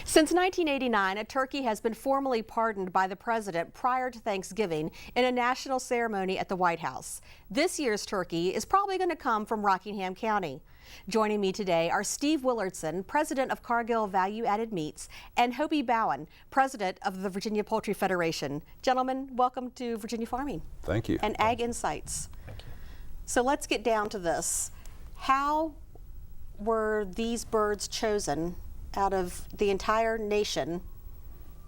Since 1989, a turkey has been formally pardoned by the president prior to Thanksgiving in a national ceremony at the White House. This year's turkey is probably going to come from Rockingham County. Joining me today are Steve Willardsen, president of Cargil Value Added Meats, and Hobey Bauhan, president of the Virginia Poultry Federation. Gentlemen, welcome to Virginia Farming. Thank you. And Ag Insights. Thank you. So let's get down to this. How were these birds chosen out of the entire nation?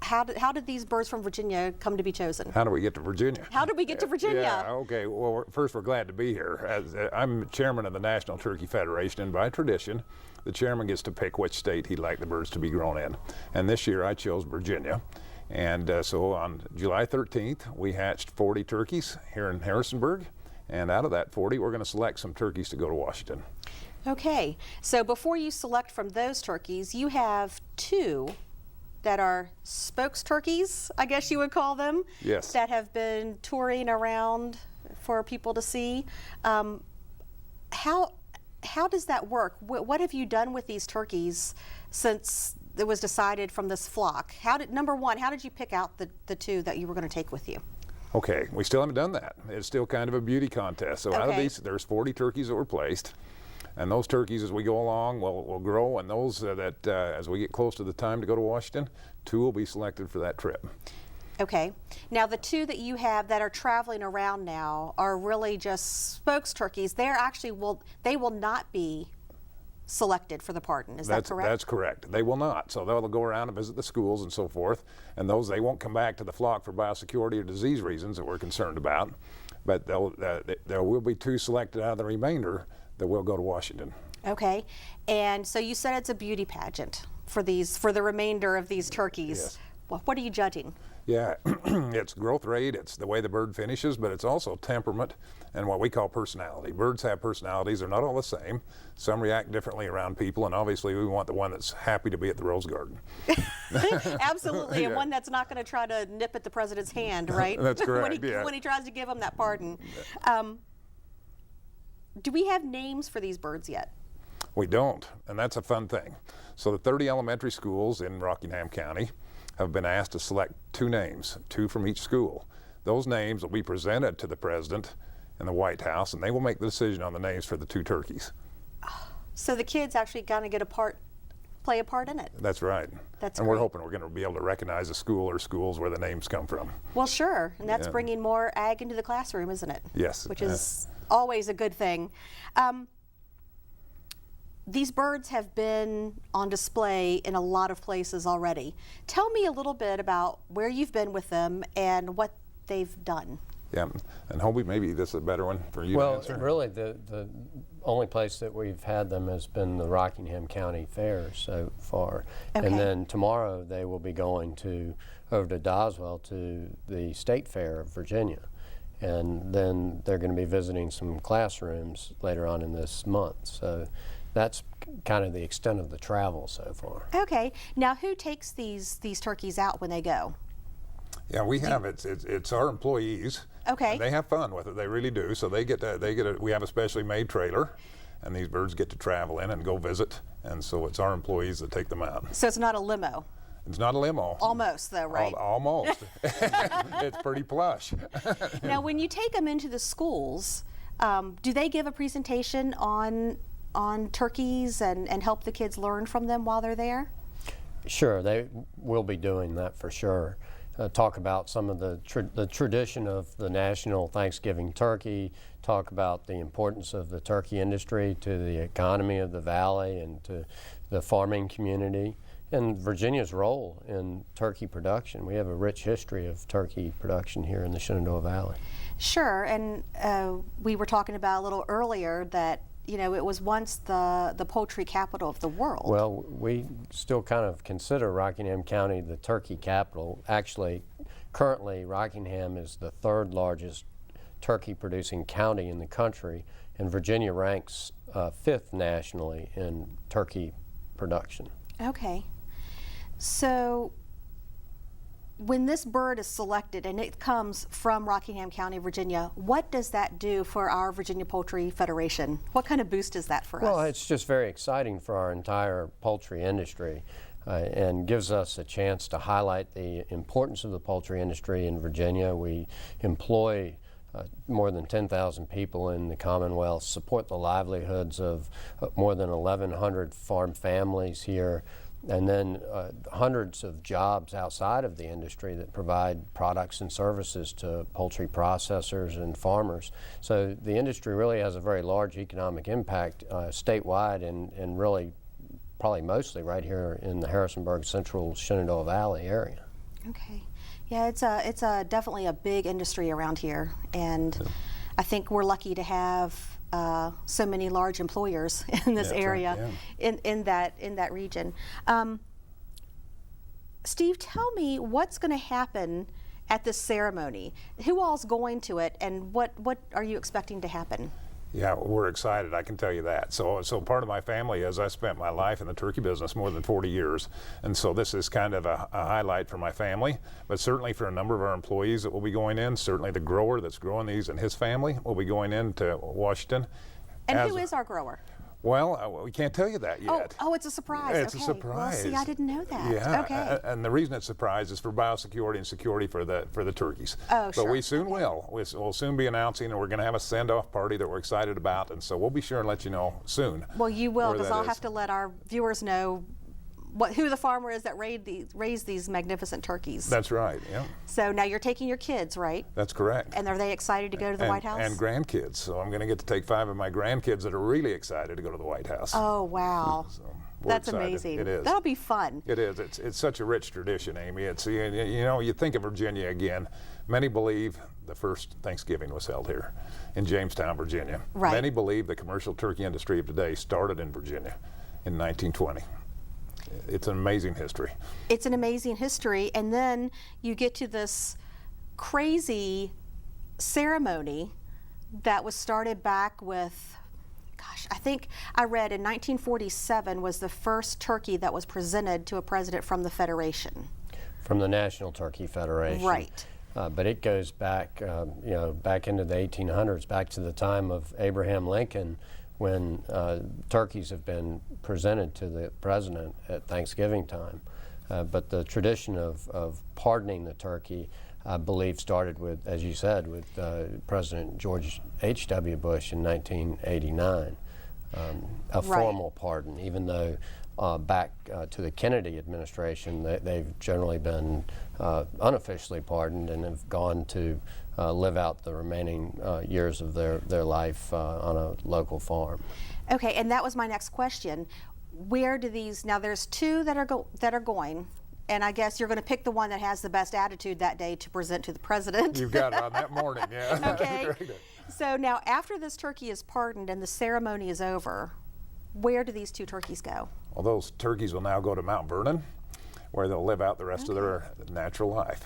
How did these birds from Virginia come to be chosen? How do we get to Virginia? How did we get to Virginia? Yeah, okay. Well, first, we're glad to be here. I'm chairman of the National Turkey Federation, and by tradition, the chairman gets to pick which state he'd like the birds to be grown in. And this year, I chose Virginia. And so on July 13th, we hatched 40 turkeys here in Harrisonburg. And out of that 40, we're going to select some turkeys to go to Washington. Okay, so before you select from those turkeys, you have two that are spokes turkeys, I guess you would call them. Yes. That have been touring around for people to see. How does that work? What have you done with these turkeys since it was decided from this flock? Number one, how did you pick out the two that you were going to take with you? Okay, we still haven't done that. It's still kind of a beauty contest. So out of these, there's 40 turkeys that were placed. And those turkeys, as we go along, will grow, and those as we get close to the time to go to Washington, two will be selected for that trip. Okay. Now, the two that you have that are traveling around now are really just spokes turkeys. They will not be selected for the pardon. Is that correct? That's correct. They will not. So they'll go around and visit the schools and so forth, and they won't come back to the flock for biosecurity or disease reasons that we're concerned about. But there will be two selected out of the remainder that will go to Washington. Okay, and so you said it's a beauty pageant for the remainder of these turkeys. Yes. Well, what are you judging? Yeah, it's growth rate, it's the way the bird finishes, but it's also temperament and what we call personality. Birds have personalities, they're not all the same. Some react differently around people, and obviously we want the one that's happy to be at the Rose Garden. Absolutely, and yeah. one that's not going to try to nip at the president's hand, right? That's correct, when he tries to give him that pardon. Do we have names for these birds yet? We don't, and that's a fun thing. So the 30 elementary schools in Rockingham County have been asked to select two names, two from each school. Those names will be presented to the president in the White House, and they will make the decision on the names for the two turkeys. So the kids actually going to play a part in it. That's right. That's and great. We're hoping we're going to be able to recognize a school or schools where the names come from. Well, sure, and that's Yeah. bringing more ag into the classroom, isn't it? Yes. Which is always a good thing. These birds have been on display in a lot of places already. Tell me a little bit about where you've been with them and what they've done. Yeah, and Hobey, maybe this is a better one for you to answer. Well, really, the only place that we've had them has been the Rockingham County Fair so far. Okay. And then tomorrow they will be going over to Doswell to the State Fair of Virginia. And then they're going to be visiting some classrooms later on in this month. So that's kind of the extent of the travel so far. Okay, now who takes these turkeys out when they go? Yeah, we have it's our employees. Okay. And they have fun with it. They really do. So we have a specially made trailer, and these birds get to travel in and go visit. And so it's our employees that take them out. So it's not a limo? It's not a limo. Almost though, right? Almost. It's pretty plush. Now, when you take them into the schools, do they give a presentation on turkeys and help the kids learn from them while they're there? Sure, they will be doing that for sure. Talk about some of the tradition of the national Thanksgiving turkey, talk about the importance of the turkey industry to the economy of the valley and to the farming community, and Virginia's role in turkey production. We have a rich history of turkey production here in the Shenandoah Valley. Sure, and we were talking about a little earlier that it was once the poultry capital of the world. Well, we still kind of consider Rockingham County the turkey capital. Actually, currently Rockingham is the third largest turkey producing county in the country, and Virginia ranks fifth nationally in turkey production. Okay. So when this bird is selected and it comes from Rockingham County, Virginia, what does that do for our Virginia Poultry Federation? What kind of boost is that for us? Well, it's just very exciting for our entire poultry industry. and gives us a chance to highlight the importance of the poultry industry in Virginia. We employ more than 10,000 people in the Commonwealth, support the livelihoods of more than 1,100 farm families here, and then hundreds of jobs outside of the industry that provide products and services to poultry processors and farmers. So the industry really has a very large economic impact statewide and really probably mostly right here in the Harrisonburg Central Shenandoah Valley area. Okay. Yeah, it's definitely a big industry around here, and I think we're lucky to have so many large employers in this area, in that region. Steve, tell me what's going to happen at this ceremony. Who all's going to it, and what are you expecting to happen? Yeah, we're excited, I can tell you that. So part of my family is I spent my life in the turkey business more than 40 years. And so this is kind of a highlight for my family, but certainly for a number of our employees that will be going in. Certainly the grower that's growing these and his family will be going into Washington. And who is our grower? Well, we can't tell you that yet. Oh, it's a surprise. It's okay. a surprise. Well, see, I didn't know that. Yeah, okay. And the reason it's a surprise is for biosecurity and security for the turkeys. Oh, sure. But we soon will. We'll soon be announcing, and we're going to have a send-off party that we're excited about, and so we'll be sure and let you know soon. Well, you will, because I'll have to let our viewers know who the farmer is that raised these magnificent turkeys. That's right, yeah. So now you're taking your kids, right? That's correct. And are they excited to go to the White House? And grandkids. So I'm going to get to take 5 of my grandkids that are really excited to go to the White House. Oh, wow. So that's excited. amazing. It is. That'll be fun. It is. It's such a rich tradition, Amy. It's, you know, you think of Virginia again. Many believe the first Thanksgiving was held here in Jamestown, Virginia. Right. Many believe the commercial turkey industry of today started in Virginia in 1920. It's an amazing history. It's an amazing history, and then you get to this crazy ceremony that was started back with, gosh, I think I read in 1947 was the first turkey that was presented to a president from the Federation. From the National Turkey Federation. Right. But it goes back, back into the 1800s, back to the time of Abraham Lincoln, when turkeys have been presented to the president at Thanksgiving time. But the tradition of pardoning the turkey, I believe, started with, as you said, with President George H.W. Bush in 1989. A formal pardon, even though back to the Kennedy administration, they've generally been unofficially pardoned and have gone to live out the remaining years of their life on a local farm. Okay, and that was my next question. Where do these, now there's 2 that are going, and I guess you're going to pick the one that has the best attitude that day to present to the president. You've got it on that morning, yeah. Okay. Very good. So now after this turkey is pardoned and the ceremony is over, where do these 2 turkeys go? Well, those turkeys will now go to Mount Vernon, where they'll live out the rest of their natural life.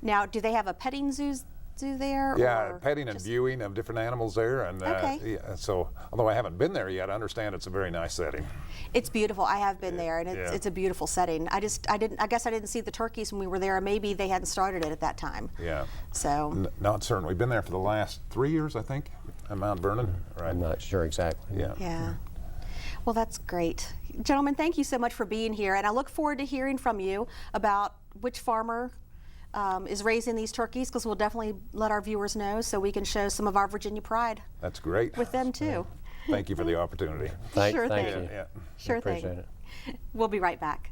Now, do they have a petting zoo there? Yeah, or petting and viewing of different animals there, and yeah, so although I haven't been there yet, I understand it's a very nice setting. It's beautiful. I have been there, and it's a beautiful setting. I guess I didn't see the turkeys when we were there. Maybe they hadn't started it at that time. Yeah. So. Not certain. We've been there for the last 3 years, I think, at Mount Vernon. Right. I'm not sure exactly. Yeah. Yeah. Well, that's great. Gentlemen, thank you so much for being here, and I look forward to hearing from you about which farmer is raising these turkeys, because we'll definitely let our viewers know so we can show some of our Virginia pride. That's great. With them too. Thank you for the opportunity. Sure thank thing. you. Yeah. Sure Appreciate thing. it. We'll be right back.